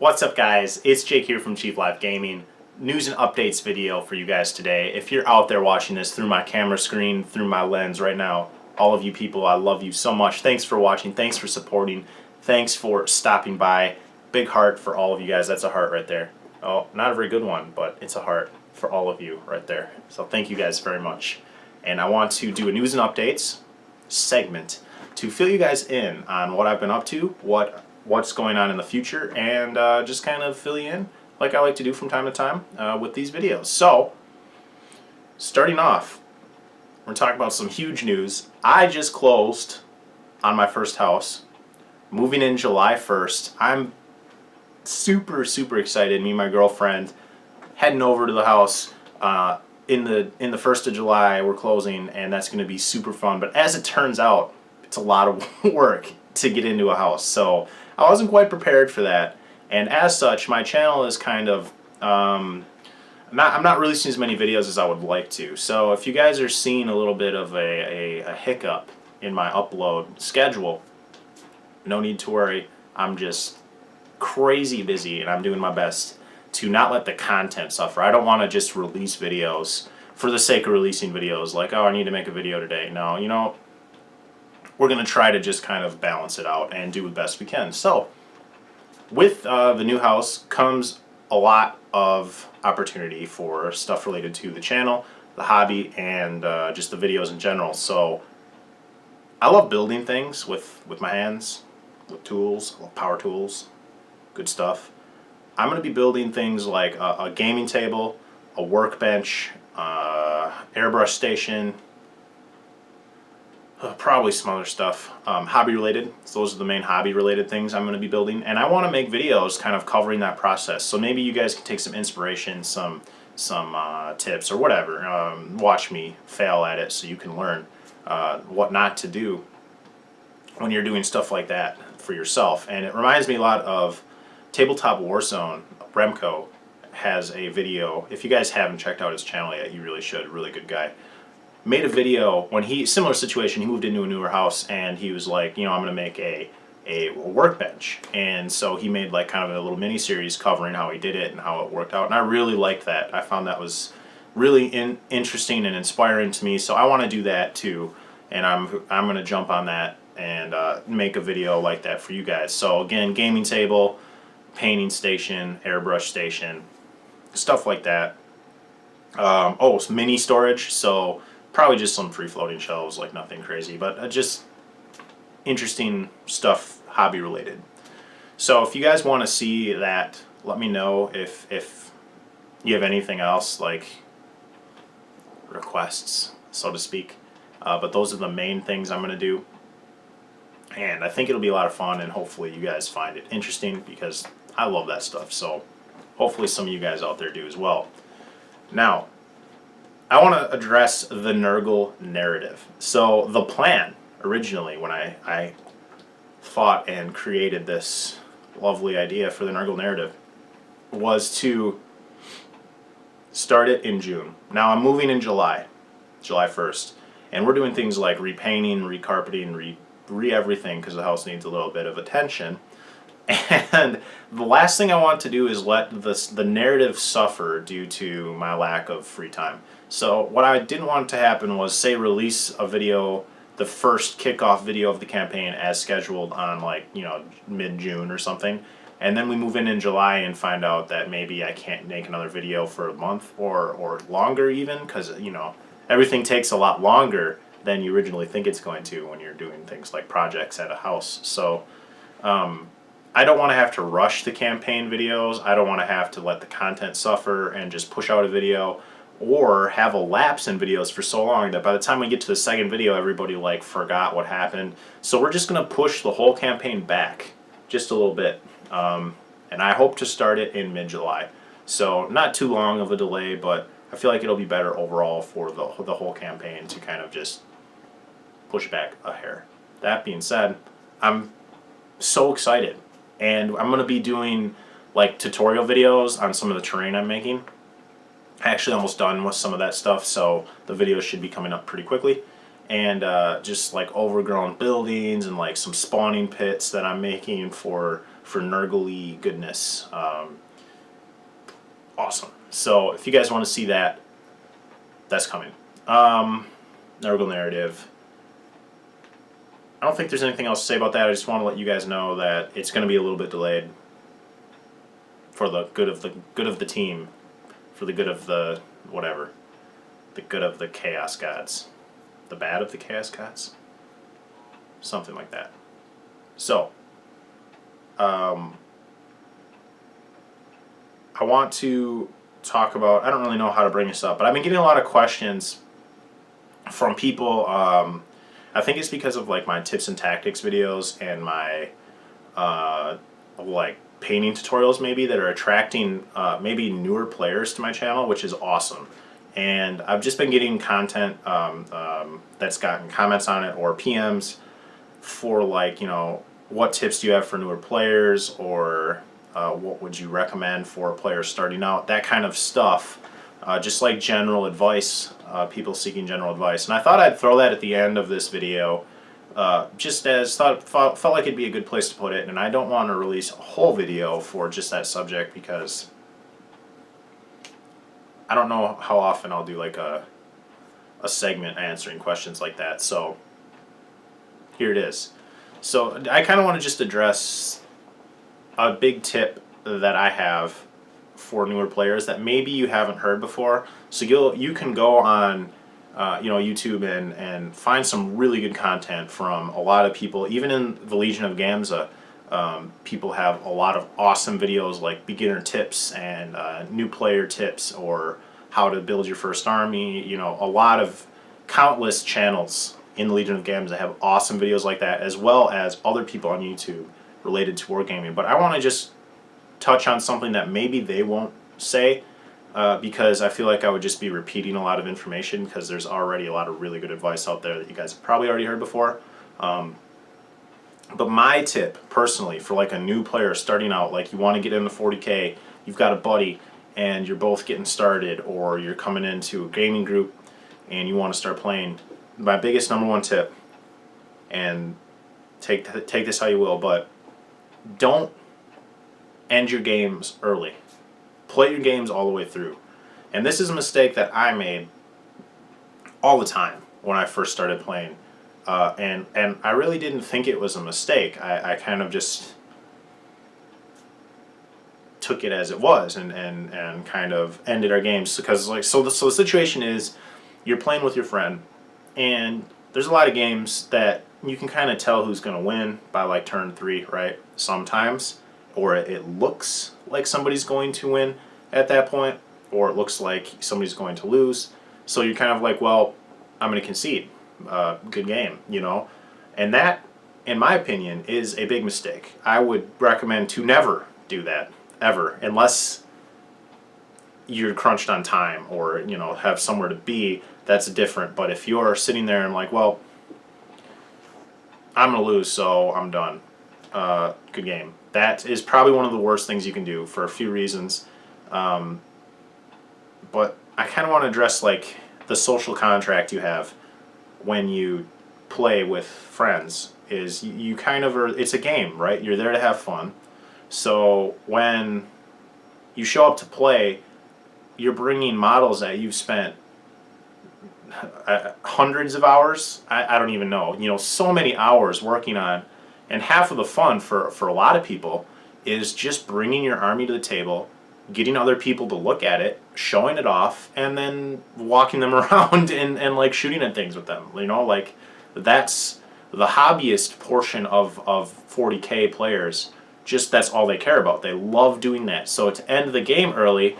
What's up, guys? It's Jake here from Chief Live Gaming. News and updates video for you guys today. If you're out there watching this through my camera screen, through my lens right now, all of you people, I love you so much. Thanks for watching. Thanks for supporting. Thanks for stopping by. Big heart for all of you guys. That's a heart right there. Oh, not a very good one, but it's a heart for all of you right there. So thank you guys very much. And I want to do a news and updates segment to fill you guys in on what I've been up to, what's going on in the future, and just kind of fill you in like I like to do from time to time with these videos. So, starting off, we're talking about some huge news. I just closed on my first house, moving in July 1st. I'm super excited. Me and my girlfriend heading over to the house in the 1st of July. We're closing, and that's going to be super fun. But as it turns out, it's a lot of work to get into a house, so I wasn't quite prepared for that. And as such, my channel is kind of I'm not releasing as many videos as I would like to. So if you guys are seeing a little bit of a hiccup in my upload schedule, no need to worry. I'm just crazy busy, and I'm doing my best to not let the content suffer. I don't want to just release videos for the sake of releasing videos, like, oh, I need to make a video today. No, you know, we're going to try to just kind of balance it out and do the best we can. So, with the new house comes a lot of opportunity for stuff related to the channel, the hobby, and just the videos in general. So, I love building things with my hands, with tools, power tools, good stuff. I'm going to be building things like a gaming table, a workbench, airbrush station, probably some other stuff, hobby related. So those are the main hobby related things I'm going to be building, and I want to make videos kind of covering that process. So maybe you guys can take some inspiration, some tips or whatever. Watch me fail at it so you can learn what not to do when you're doing stuff like that for yourself. And it reminds me a lot of Tabletop Warzone. Remco has a video. If you guys haven't checked out his channel yet, you really should. Really good guy. Made a video when similar situation, he moved into a newer house, and he was like, you know, I'm going to make a workbench. And so he made like kind of a little mini series covering how he did it and how it worked out. And I really liked that. I found that was really interesting and inspiring to me. So I want to do that too. And I'm going to jump on that and make a video like that for you guys. So again, gaming table, painting station, airbrush station, stuff like that. Some mini storage. So probably just some free-floating shelves, like nothing crazy, but just interesting stuff, hobby related. So if you guys want to see that, let me know. If you have anything else, like requests, so to speak. But those are the main things I'm going to do. And I think it'll be a lot of fun, and hopefully you guys find it interesting, because I love that stuff. So hopefully some of you guys out there do as well. Now, I want to address the Nergal Narrative. So the plan originally, when I thought and created this lovely idea for the Nergal Narrative, was to start it in June. Now I'm moving in July 1st, and we're doing things like repainting, recarpeting, everything, because the house needs a little bit of attention. And the last thing I want to do is let the narrative suffer due to my lack of free time. So what I didn't want to happen was, say, release a video, the first kickoff video of the campaign as scheduled on, like, you know, mid-June or something, and then we move in July and find out that maybe I can't make another video for a month or longer even, because, you know, everything takes a lot longer than you originally think it's going to when you're doing things like projects at a house. So I don't want to have to rush the campaign videos. I don't want to have to let the content suffer and just push out a video, or have a lapse in videos for so long that by the time we get to the second video, everybody like forgot what happened. So we're just going to push the whole campaign back just a little bit. And I hope to start it in mid-July. So not too long of a delay, but I feel like it'll be better overall for the whole campaign to kind of just push back a hair. That being said, I'm so excited. And I'm going to be doing like tutorial videos on some of the terrain I'm making. Actually almost done with some of that stuff, so the videos should be coming up pretty quickly. And just like overgrown buildings and like some spawning pits that I'm making for for Nurgle goodness. Awesome. So if you guys want to see that, that's coming. Nergal Narrative. I don't think there's anything else to say about that. I just want to let you guys know that it's going to be a little bit delayed for the good of the team, for the good of the whatever, the good of the Chaos Gods, the bad of the Chaos Gods, something like that. So, I want to talk about. I don't really know how to bring this up, but I've been getting a lot of questions from people. I think it's because of like my tips and tactics videos and my like painting tutorials maybe that are attracting maybe newer players to my channel, which is awesome. And I've just been getting content that's gotten comments on it or PMs for like, you know, what tips do you have for newer players, or what would you recommend for players starting out, that kind of stuff. Just like general advice, people seeking general advice. And I thought I'd throw that at the end of this video, just as felt like it'd be a good place to put it. And I don't want to release a whole video for just that subject because I don't know how often I'll do like a segment answering questions like that. So here it is. So I kind of want to just address a big tip that I have for newer players that maybe you haven't heard before. So you can go on YouTube and find some really good content from a lot of people. Even in the Legion of Gamza, people have a lot of awesome videos like beginner tips and new player tips, or how to build your first army. You know, a lot of countless channels in the Legion of Gamza have awesome videos like that, as well as other people on YouTube related to wargaming. But I want to just touch on something that maybe they won't say, because I feel like I would just be repeating a lot of information, because there's already a lot of really good advice out there that you guys have probably already heard before. But my tip personally for like a new player starting out, like you want to get into 40K, you've got a buddy and you're both getting started, or you're coming into a gaming group and you want to start playing, my biggest number one tip, and take this how you will, but don't end your games early. Play your games all the way through. And this is a mistake that I made all the time when I first started playing. And I really didn't think it was a mistake. I kind of just took it as it was, and kind of ended our games. Because like so the situation is, you're playing with your friend, and there's a lot of games that you can kind of tell who's going to win by like turn 3, right? Sometimes. Or it looks like somebody's going to win at that point, or it looks like somebody's going to lose. So you're kind of like, well, I'm going to concede. Good game, you know? And that, in my opinion, is a big mistake. I would recommend to never do that, ever, unless you're crunched on time or, you know, have somewhere to be. That's different. But if you're sitting there and like, well, I'm going to lose, so I'm done. Good game. That is probably one of the worst things you can do for a few reasons. But I kind of want to address like the social contract you have when you play with friends. Is you kind of are, it's a game, right? You're there to have fun. So when you show up to play, you're bringing models that you've spent hundreds of hours, I don't even know, you know, so many hours working on. And half of the fun for a lot of people is just bringing your army to the table, getting other people to look at it, showing it off, and then walking them around and like shooting at things with them. You know, like that's the hobbyist portion of 40K players. Just that's all they care about. They love doing that. So to end the game early,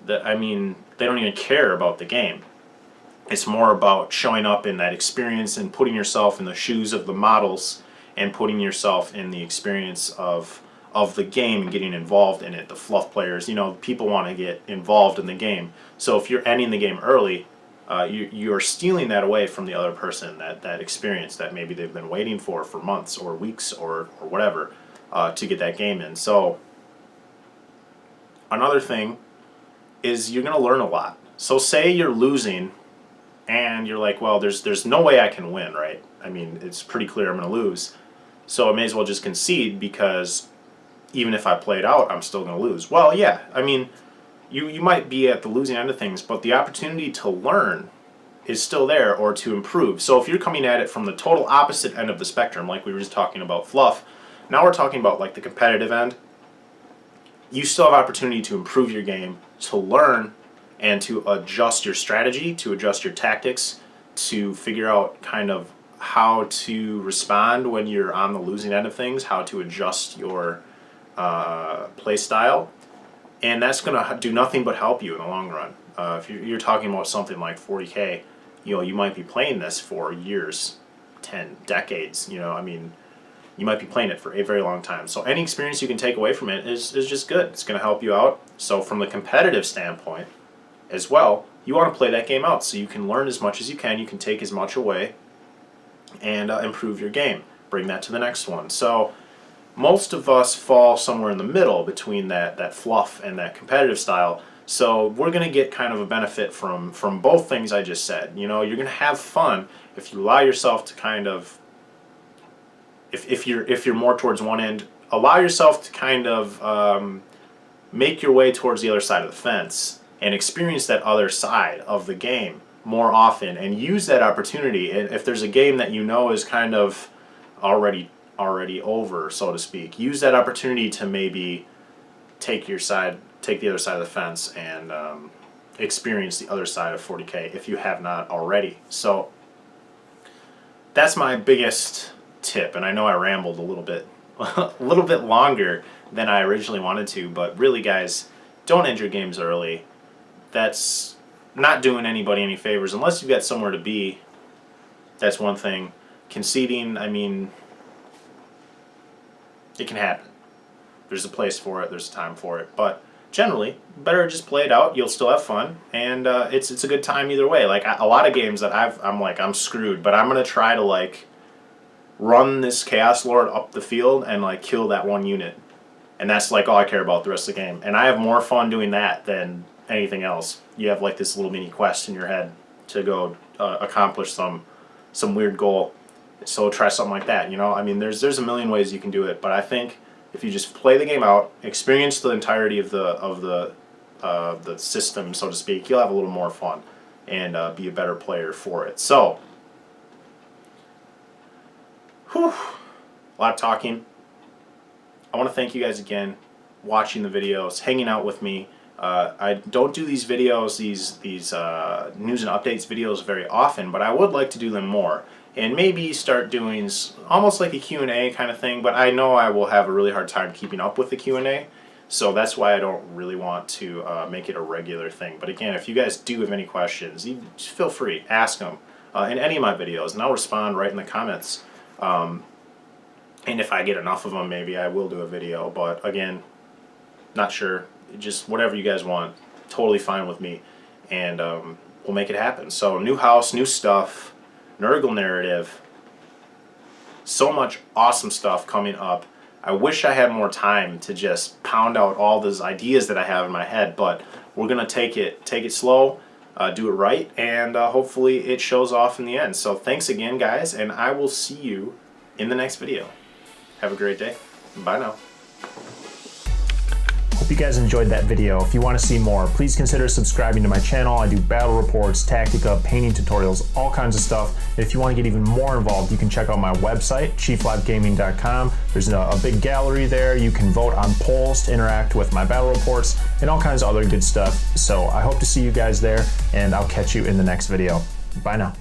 I mean, they don't even care about the game. It's more about showing up in that experience and putting yourself in the shoes of the models, and putting yourself in the experience of the game and getting involved in it. The fluff players, you know, people want to get involved in the game. So if you're ending the game early, you're stealing that away from the other person, that experience that maybe they've been waiting for months or weeks or whatever, to get that game in. So another thing is you're going to learn a lot. So say you're losing and you're like, well, there's no way I can win, right? I mean, it's pretty clear I'm going to lose. So I may as well just concede, because even if I play it out, I'm still going to lose. Well, yeah, I mean, you might be at the losing end of things, but the opportunity to learn is still there, or to improve. So if you're coming at it from the total opposite end of the spectrum, like we were just talking about fluff, now we're talking about like the competitive end, you still have opportunity to improve your game, to learn, and to adjust your strategy, to adjust your tactics, to figure out kind of how to respond when you're on the losing end of things, how to adjust your play style. And that's going to do nothing but help you in the long run. If you're talking about something like 40K, you might be playing this for years, 10 decades. I mean, you might be playing it for a very long time. So any experience you can take away from it is just good. It's going to help you out. So from the competitive standpoint as well, you want to play that game out so you can learn as much as you can. You can take as much away and improve your game. Bring that to the next one. So most of us fall somewhere in the middle between that fluff and that competitive style. So we're going to get kind of a benefit from both things I just said. You're going to have fun if you allow yourself to kind of, if you're more towards one end, allow yourself to kind of make your way towards the other side of the fence and experience that other side of the game more often, and use that opportunity. And if there's a game that is kind of already over, so to speak, use that opportunity to maybe take the other side of the fence and experience the other side of 40K if you have not already. So that's my biggest tip, and I know I rambled a little bit longer than I originally wanted to, but really, guys, don't end your games early. That's not doing anybody any favors unless you've got somewhere to be. That's one thing. Conceding, I mean, it can happen. There's a place for it, there's a time for it, but generally, better just play it out. You'll still have fun, and it's a good time either way. Like a lot of games that I'm screwed, but I'm gonna try to run this Chaos Lord up the field and kill that one unit, and that's all I care about the rest of the game. And I have more fun doing that than anything else. You have this little mini quest in your head to go accomplish some weird goal. So try something like that. I mean, there's a million ways you can do it, but I think if you just play the game out, experience the entirety of the system, so to speak, you'll have a little more fun and be a better player for it. So, a lot of talking. I want to thank you guys again, watching the videos, hanging out with me. I don't do these videos, these news and updates videos very often, but I would like to do them more. And maybe start doing almost like a Q&A kind of thing, but I know I will have a really hard time keeping up with the Q&A, so that's why I don't really want to make it a regular thing. But again, if you guys do have any questions, just feel free, ask them in any of my videos, and I'll respond right in the comments. And if I get enough of them, maybe I will do a video, but again, not sure. Just whatever you guys want, totally fine with me, and we'll make it happen. So new house, new stuff, Nergal Narrative, so much awesome stuff coming up. I wish I had more time to just pound out all those ideas that I have in my head, but we're gonna take it slow, do it right, and hopefully it shows off in the end. So thanks again, guys, and I will see you in the next video. Have a great day. Bye now. Hope you guys enjoyed that video. If you want to see more, please consider subscribing to my channel. I do battle reports, tactica, painting tutorials, all kinds of stuff. And if you want to get even more involved, you can check out my website, chieflivegaming.com. There's a big gallery there. You can vote on polls to interact with my battle reports and all kinds of other good stuff. So I hope to see you guys there, and I'll catch you in the next video. Bye now.